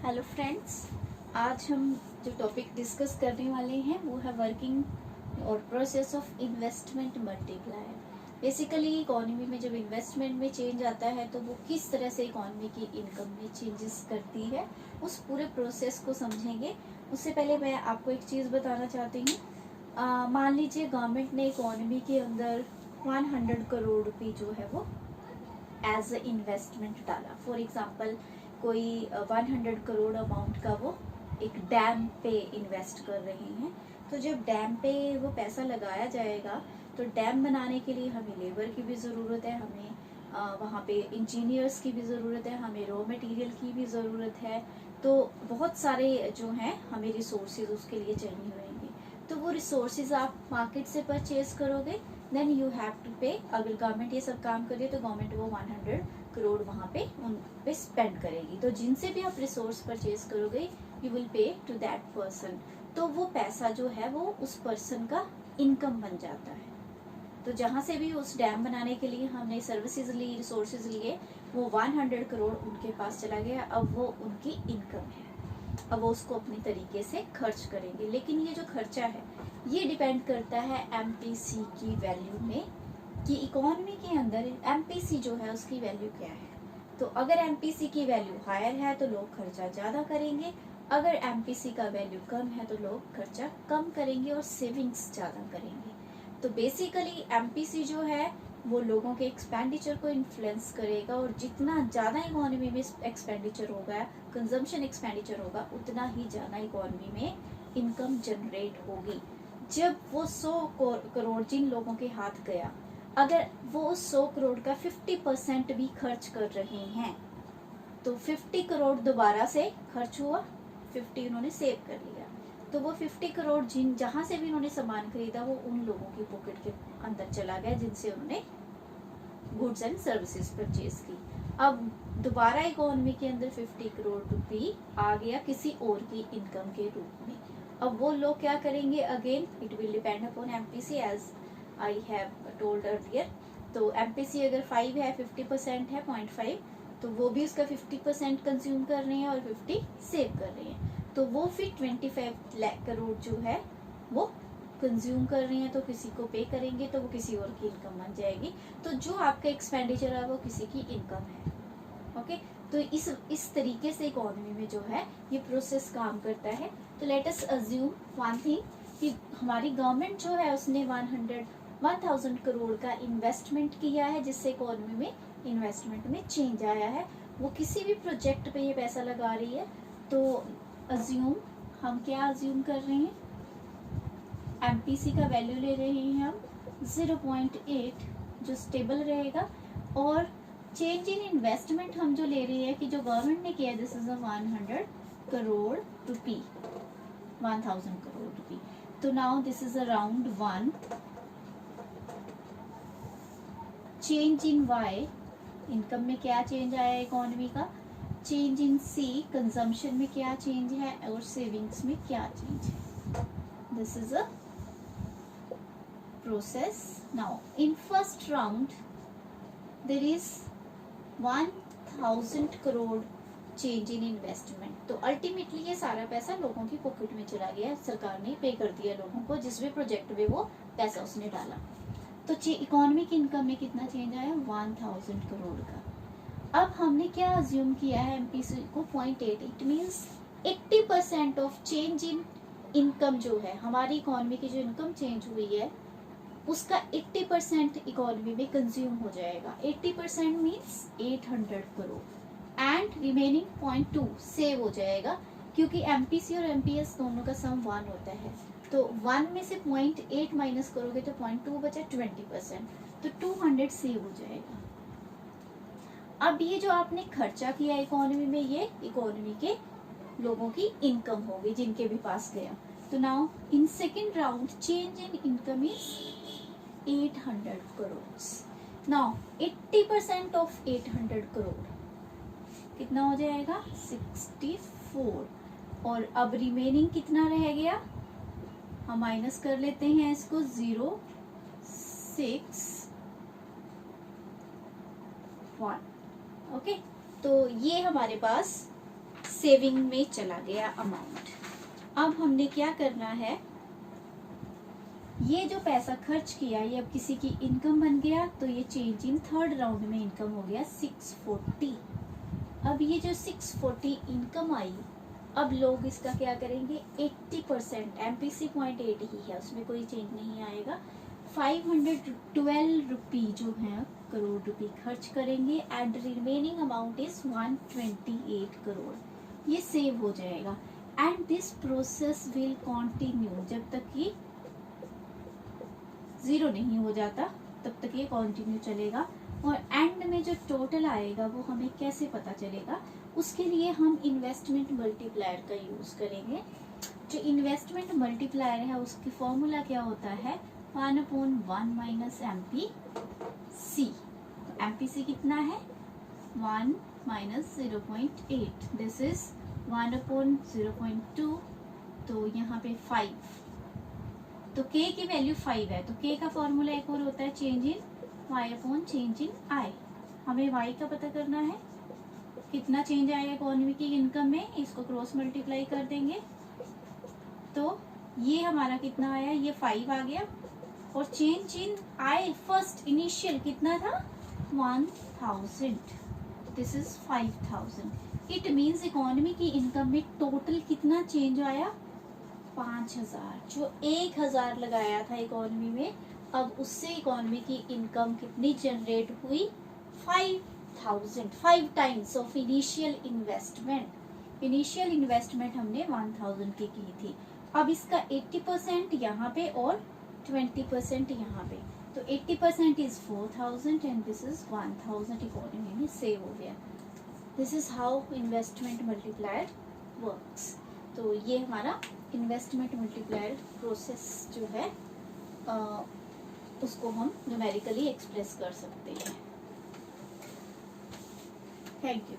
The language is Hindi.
हेलो फ्रेंड्स, आज हम जो टॉपिक डिस्कस करने वाले हैं वो है वर्किंग और process of investment multiplier. Basically economy में जब इन्वेस्टमेंट में चेंज आता है तो वो किस तरह से इकोनॉमी की इनकम में चेंजेस करती है, उस पूरे प्रोसेस को समझेंगे। उससे पहले मैं आपको एक चीज़ बताना चाहती हूँ। मान लीजिए गवर्नमेंट ने इकोनॉमी के अंदर 100 करोड़ रुपये जो है वो एज ए इन्वेस्टमेंट डाला। फॉर एग्जाम्पल कोई 100 करोड़ अमाउंट का वो एक डैम पे इन्वेस्ट कर रहे हैं। तो जब डैम पे वो पैसा लगाया जाएगा तो डैम बनाने के लिए हमें लेबर की भी ज़रूरत है, हमें वहाँ पे इंजीनियर्स की भी ज़रूरत है, हमें रॉ मटेरियल की भी ज़रूरत है। तो बहुत सारे जो हैं हमें रिसोर्सेज उसके लिए चाहिए होंगे। तो वो रिसोर्सेज आप मार्केट से परचेज करोगे, देन यू हैव टू पे। अगर गवर्नमेंट ये सब काम करे तो गवर्नमेंट वो 100 करोड़ वहाँ पे उन पे स्पेंड करेगी। तो जिनसे भी आप रिसोर्स परचेज करोगे you will pay to that person. तो वो पैसा जो है वो उस पर्सन का इनकम बन जाता है। तो जहाँ से भी उस डैम बनाने के लिए हमने सर्विसेज ली, रिसोर्सेज लिए, वो 100 करोड़ उनके पास चला गया। अब वो उनकी इनकम है, अब वो उसको अपने तरीके से खर्च करेंगे। लेकिन ये जो खर्चा है ये डिपेंड करता है एमपीसी की वैल्यू में, कि इकोनॉमी के अंदर एमपीसी जो है उसकी वैल्यू क्या है। तो अगर एमपीसी की वैल्यू हायर है तो लोग खर्चा ज़्यादा करेंगे, अगर एमपीसी का वैल्यू कम है तो लोग खर्चा कम करेंगे और सेविंग्स ज़्यादा करेंगे। तो बेसिकली एमपीसी जो है वो लोगों के एक्सपेंडिचर को इन्फ्लुएंस करेगा, और जितना ज़्यादा इकोनॉमी में एक्सपेंडिचर होगा, कंजम्पशन एक्सपेंडिचर होगा, उतना ही ज़्यादा इकोनॉमी में इनकम जनरेट होगी। जब वो 100 करोड़ जिन लोगों के हाथ गया, अगर वो 100 करोड़ का 50% भी खर्च कर रहे हैं तो 50 करोड़ दोबारा से खर्च हुआ, 50 उन्होंने सेव कर लिया। तो वो 50 करोड़ जिन जहां से भी उन्होंने सामान खरीदा वो उन लोगों की पॉकेट के अंदर चला गया जिनसे उन्होंने गुड्स एंड सर्विसेज परचेज की। अब दोबारा इकोनॉमी के अंदर 50 करोड़ रुपये आ गया किसी और की इनकम के रूप में। अब वो लोग क्या करेंगे, again it will depend upon MPC as I have told earlier. तो एमपीसी अगर 5 है, 50% है 0.5, तो वो भी उसका 50% कंज्यूम कर रहे हैं और 50 सेव कर रहे हैं। तो वो फिर 25 लाख करोड़ जो है वो कंज्यूम कर रहे हैं, तो किसी को पे करेंगे तो वो किसी और की इनकम बन जाएगी। तो जो आपका एक्सपेंडिचर है वो किसी की इनकम है। ओके, तो इस तरीके से इकोनॉमी में जो है ये प्रोसेस काम करता है। तो let us assume one thing कि हमारी गवर्नमेंट जो है उसने 1000 करोड़ का इन्वेस्टमेंट किया है, जिससे इकोनॉमी में इन्वेस्टमेंट में चेंज आया है। वो किसी भी प्रोजेक्ट पे ये पैसा लगा रही है। तो अज्यूम, हम क्या अज्यूम कर रहे हैं, एमपीसी का वैल्यू ले रहे हैं हम 0.8 जो स्टेबल रहेगा, और चेंज इन इन्वेस्टमेंट हम जो ले रहे हैं कि जो गवर्नमेंट ने किया, this is 100 crore rupee, 1000 crore rupee. तो now this is around 1। Change in Y, income में क्या चेंज आया इकोनॉमी का, चेंज इन सी, कंजम्पशन में क्या चेंज है, और सेविंग्स में क्या चेंज है। This is a process. Now in first round there is 1000 crore change in investment. तो अल्टीमेटली ये सारा पैसा लोगों की पॉकेट में चला गया, सरकार ने पे कर दिया लोगों को जिस भी प्रोजेक्ट में वो पैसा उसने डाला। तो इकोनॉमी की इनकम में कितना चेंज आया, 1000 करोड़ का। अब हमने क्या अज्यूम किया है एमपीसी को 0.8, it means 80% of change in income जो है, हमारी इकोनॉमी की जो इनकम चेंज हुई है उसका 80% इकोनॉमी में कंज्यूम हो जाएगा। 80% means 800 crore and remaining 0.2 save हो जाएगा, क्योंकि एमपीसी और एमपीएस दोनों का सम 1 होता है। तो 1 में से 0.8 माइनस करोगे तो 0.2 बचा, 20%, तो 200 सेव हो जाएगा। अब ये जो आपने खर्चा किया इकोनॉमी में, ये इकोनॉमी के लोगों की इनकम होगी जिनके भी पास गया। तो now in second round change in income is 800 crore. Now 80% of 800 crore कितना हो जाएगा, 64। और अब रिमेनिंग कितना रह गया, हम माइनस कर लेते हैं इसको, 061। ओके, तो ये हमारे पास सेविंग में चला गया अमाउंट। अब हमने क्या करना है, ये जो पैसा खर्च किया ये अब किसी की इनकम बन गया, तो ये चेंज इन थर्ड राउंड में इनकम हो गया 640। अब ये जो 640 इनकम आई, अब लोग इसका क्या करेंगे, 80% MPC 0.8 ही है, उसमें कोई चेंज नहीं आएगा। 512 रुपी जो है करोड़ रुपी खर्च करेंगे and remaining amount is 128 crore. ये सेव हो जाएगा and this process will continue, जब तक कि जीरो नहीं हो जाता तब तक ये कंटिन्यू चलेगा। और एंड में जो टोटल आएगा वो हमें कैसे पता चलेगा, उसके लिए हम इन्वेस्टमेंट मल्टीप्लायर का यूज करेंगे। जो इन्वेस्टमेंट मल्टीप्लायर है उसकी फॉर्मूला क्या होता है, 1/1 माइनस MPC। तो MPC कितना है, 1 माइनस 0.8, दिस इज 1/0.2, तो यहाँ पे 5, तो K की वैल्यू 5 है, तो K का फॉर्मूला एक और होता है change in Y upon change in I। हमें Y का पता करना है, कितना चेंज आएगा इकोनॉमी की इनकम में, इसको क्रॉस मल्टीप्लाई कर देंगे तो ये हमारा कितना आया, ये 5 आ गया। और change in I first initial कितना था, 1000, this is 5000। It means economy की इनकम में टोटल कितना चेंज आया, 5000। जो 1000 लगाया था इकोनॉमी में, अब उससे इकोनॉमी की इनकम कितनी जनरेट हुई, 5000, 5 times of initial investment. Initial investment हमने 1000 की थी। अब इसका 80% यहाँ पे और 20% यहाँ पे, तो 80% is 4000 and this is 1000 economy में सेव हो गया। This is how investment multiplier works. तो ये हमारा इन्वेस्टमेंट मल्टीप्लायर प्रोसेस जो है उसको हम न्यूमेरिकली एक्सप्रेस कर सकते हैं। Thank you.